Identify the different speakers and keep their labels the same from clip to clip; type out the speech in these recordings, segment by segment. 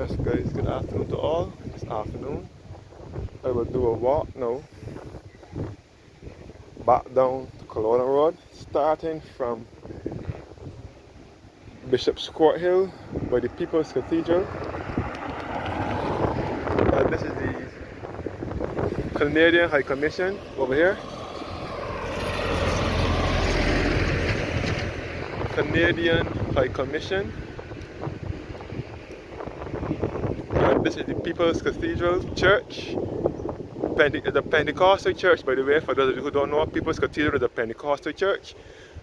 Speaker 1: Yes guys, good afternoon to all. This afternoon I will do a walk now back down to Culloden Road, starting from Bishop's Court Hill by the People's Cathedral. This is the Canadian High Commission over here. Canadian High Commission. And this is the People's Cathedral Church. The Pentecostal church, by the way, for those of you who don't know, People's Cathedral is a Pentecostal church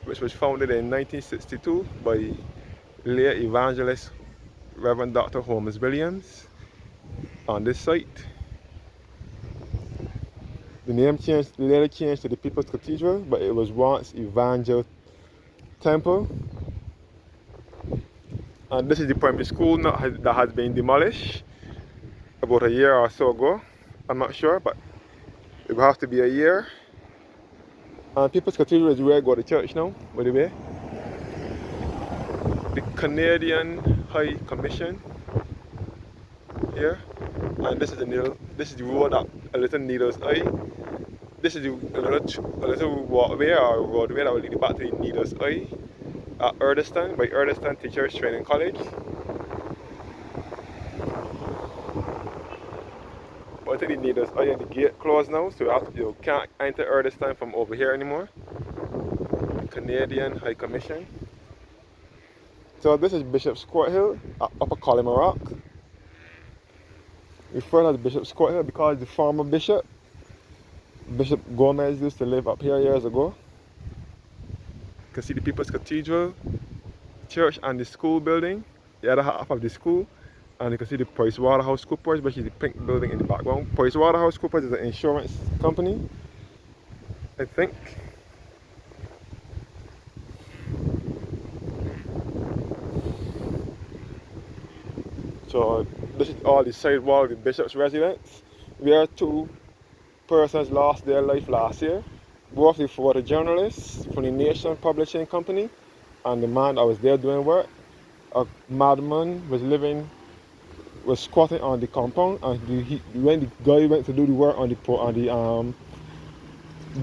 Speaker 1: which was founded in 1962 by late evangelist Reverend Dr. Holmes Williams on this site. The name later changed to the People's Cathedral, but it was once Evangel Temple. And this is the primary school that has been demolished about a year or so ago. I'm not sure, but it will have to be a year. And People's Cathedral is where I go to church now, by the way. The Canadian High Commission here. And this is the road up a little Needle's Eye. This is a little walkway or roadway that will lead back to the Needle's Eye at Erdeston, by Erdeston Teachers Training College. But I think the Needle's Eye and the gate closed now, so you can't enter Erdeston from over here anymore. Canadian High Commission. So this is Bishop's Court Hill at Upper Culloden Rock. Referred as Bishop's Court Hill because the former bishop, Bishop Gomez, used to live up here years ago. You can see the People's Cathedral, church and the school building, the other half of the school. And you can see the PricewaterhouseCoopers, which is the pink building in the background. PricewaterhouseCoopers is an insurance company, I think. So this is all the side wall of the bishop's residence, where two persons lost their life last year. Both the photojournalists from the Nation Publishing Company and the man that was there doing work. A madman was squatting on the compound, and when the guy went to do the work on the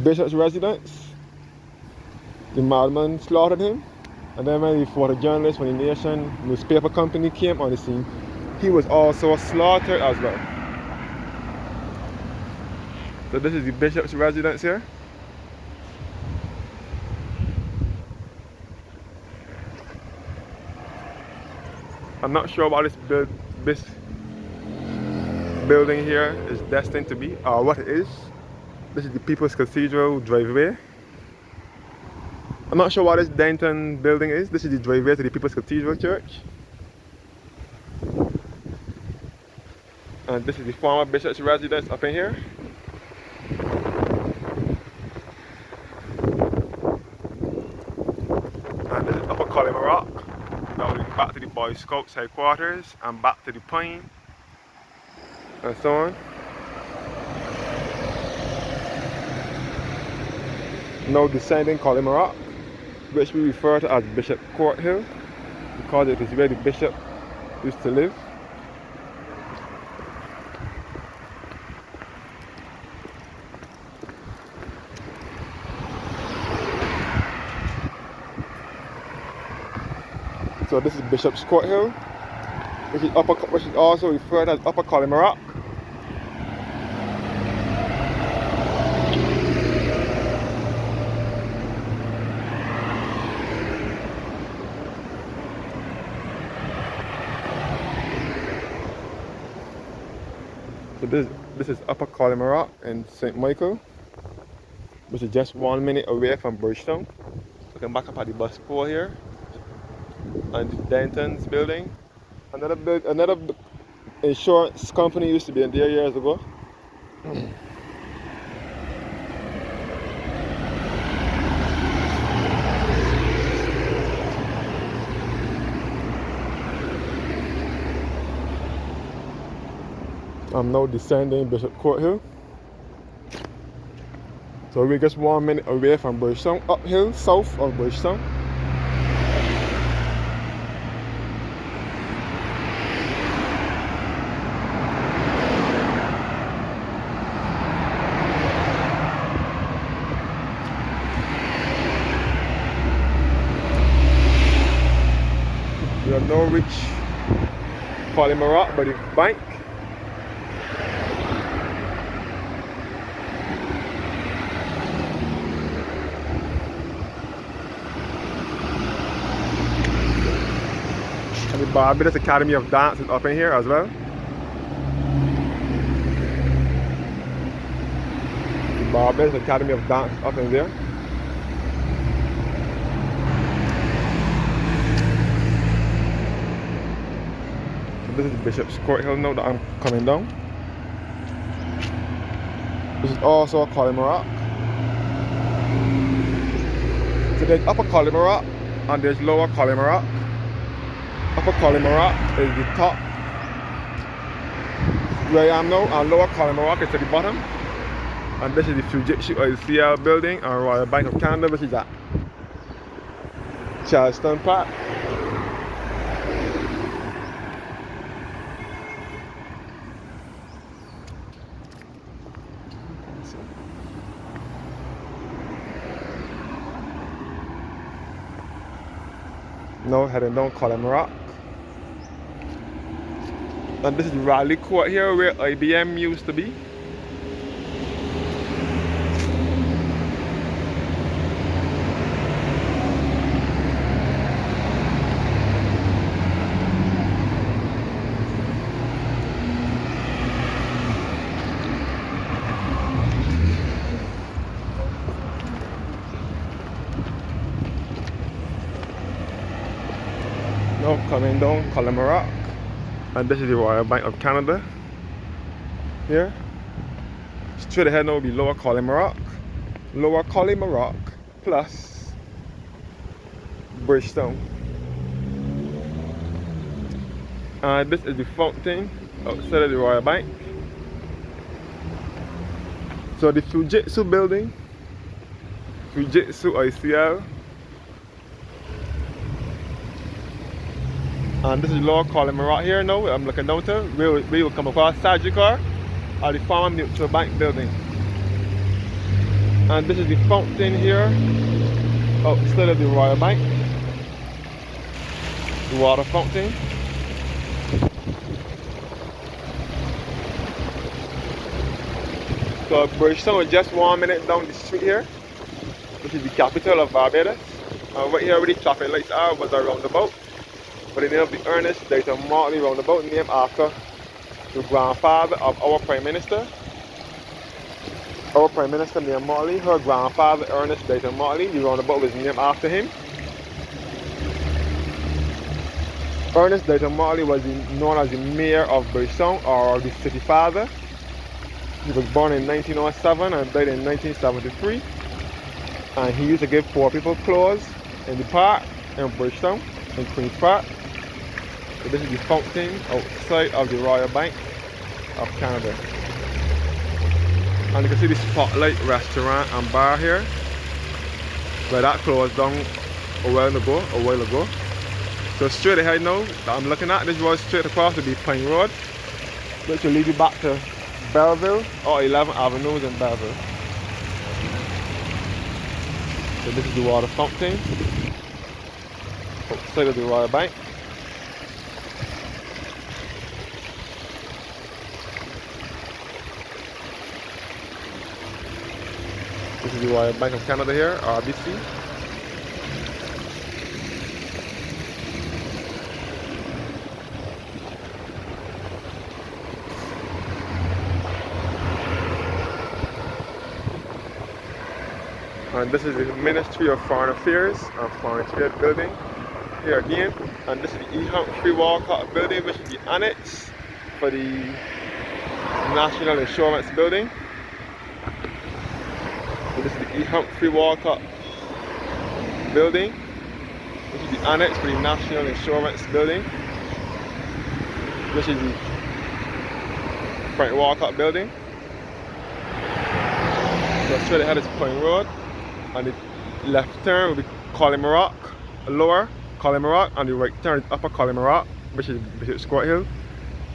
Speaker 1: bishop's residence, the madman slaughtered him. And then when the photojournalist from the Nation newspaper company came on the scene, he was also slaughtered as well. So this is the bishop's residence here. I'm not sure what this building here is destined to be, or what it is. This is the People's Cathedral driveway. I'm not sure what this Denton building is. This is the driveway to the People's Cathedral Church. And this is the former bishop's residence up in here. And this is Upper Culloden Rock. Now we're back to the Boy Scouts headquarters and back to the Pine and so on. Now descending Culloden Rock, which we refer to as Bishop Court Hill, because it is where the bishop used to live. So this is Bishop's Court Hill, which is also referred as Upper Culloden Rock. So this is Upper Culloden Rock in St. Michael, which is just 1 minute away from Bridgetown. Looking back up at the bus pole here, and the Denton's building. Another insurance company used to be in there years ago. I'm now descending Bishop Court Hill. So we're just 1 minute away from Bridgetown, uphill south of Bridgetown. We have no reach Culloden Road, but the bank. And the Barbados Academy of Dance is up in here as well. The Barbados Academy of Dance is up in there. This is Bishop's Court Hill now that I'm coming down. This is also Culloden Road. So there's Upper Culloden Road and there's Lower Culloden Road. Upper Culloden Road is the top where I am now, and Lower Culloden Road is at the bottom. And this is the Fujitsu ICL building and Royal Bank of Canada, which is at Charleston Park. Now heading down Culloden Road. And this is the Raleigh Court here where IBM used to be. Now coming down Culloden Road. And this is the Royal Bank of Canada here. Straight ahead now will be Lower Culloden Road. Lower Culloden Road plus Bridgestone. And this is the fountain outside of the Royal Bank. So the Fujitsu building, Fujitsu ICL. And this is Lower Culloden Road here now. I'm looking down to we will come across Sagicor or the Farm Mutual Bank building. And this is the fountain here outside of the Royal Bank. The water fountain. So Bridgestone is just 1 minute down the street here, which is the capital of Barbados. And right here where the traffic lights are was a roundabout. But the name of the Ernest Dayton Motley roundabout, named after the grandfather of our Prime Minister. Our Prime Minister named Motley, her grandfather Ernest Dayton Motley, the roundabout was named after him. Ernest Dayton Motley was known as the mayor of Bridgestone, or the city father. He was born in 1907 and died in 1973. And he used to give poor people clothes in the park in Bridgestone, in Queen's Park. So this is the fountain outside of the Royal Bank of Canada. And you can see the Spotlight restaurant and bar here. But that closed down a while ago. So straight ahead now that I'm looking at, this road straight across will be Pine Road, which will lead you back to Belleville or 11 Avenues in Belleville. So this is the water fountain outside of the Royal Bank. This is the Royal Bank of Canada here, RBC. And this is the Ministry of Foreign Affairs and Foreign Trade building here again. And this is the E. Humphrey Walcott building, which is the annex for the National Insurance building. So this is the E. Humphrey Walcott building, which is the annex for the National Insurance building. This is the Frank Walcott building. So straight ahead is Pine Road. And the left turn will be Culloden Road, Lower Culloden Road, and the right turn is Upper Culloden Road, which is Bishop's Court Hill.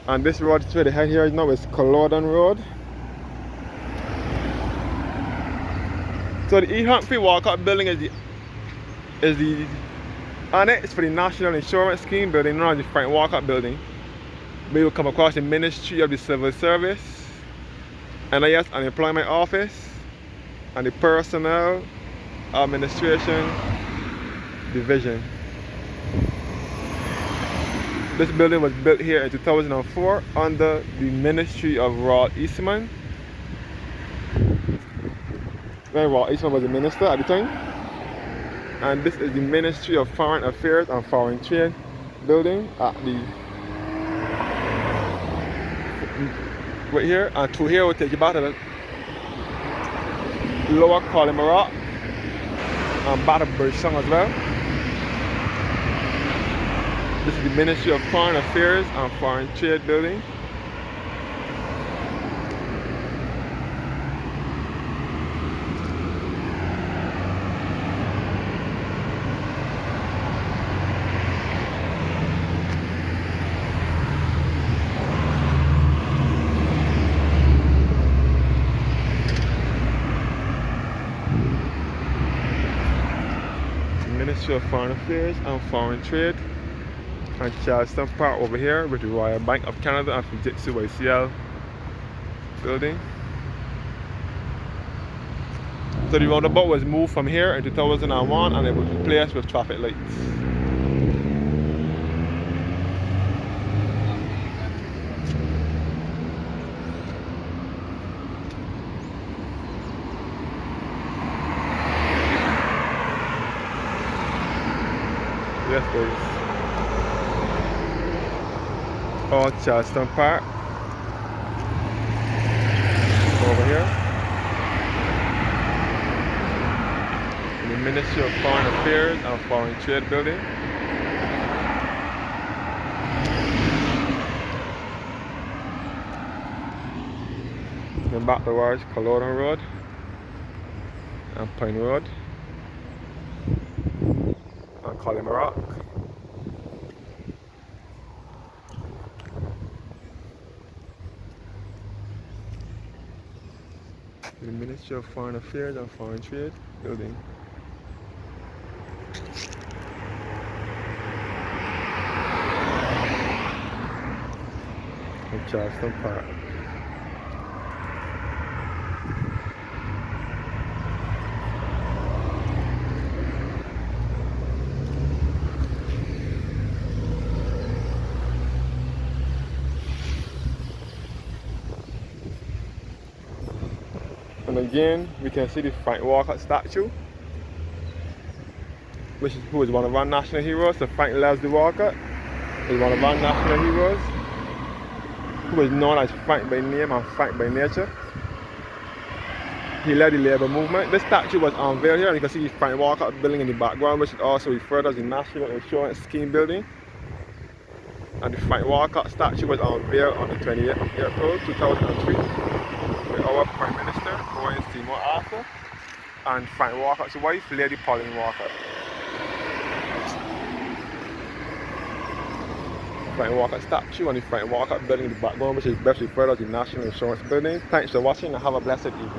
Speaker 1: And this road straight ahead here now is Culloden Road. So the E. Humphrey Walcott building is the On it is for the National Insurance Scheme building, known as the Frank Walcott building. We will come across the Ministry of the Civil Service, NIS Unemployment Office, and the Personnel Administration Division. This building was built here in 2004 under the Ministry of Rod Eastman. When Rod Eastman was the minister at the time. And this is the Ministry of Foreign Affairs and Foreign Trade building at the right here. And through here we'll take you back to the lower Culloden Road and back to Birchsong as well. This is the Ministry of Foreign Affairs and Foreign Trade building. Ministry of Foreign Affairs and Foreign Trade. And Charleston Park over here with the Royal Bank of Canada and Fujitsu YCL building. So the roundabout was moved from here in 2001 and it was replaced with traffic lights. Yes, please. Or Charleston Park over here. The Ministry of Foreign Affairs and Foreign Trade building. Then back towards Culloden Road and Pine Road and Culloden Rock. The Ministry of Foreign Affairs and Foreign Trade building. In Charleston Park. And again, we can see the Frank Walcott statue, who is one of our national heroes. So Frank Leslie Walcott is one of our national heroes, who is known as Frank by name and Frank by nature. He led the labor movement. This statue was unveiled here, and you can see the Frank Walcott building in the background, which is also referred as the National Insurance Scheme building. And the Frank Walcott statue was unveiled on the 28th of April 2003 with our Prime Minister, Owen Seymour Arthur, and Frank Walcott's wife, Lady Pauline Walcott. Frank Walcott statue and the Frank Walcott building in the background, which is best referred as the National Insurance building. Thanks for watching and have a blessed evening.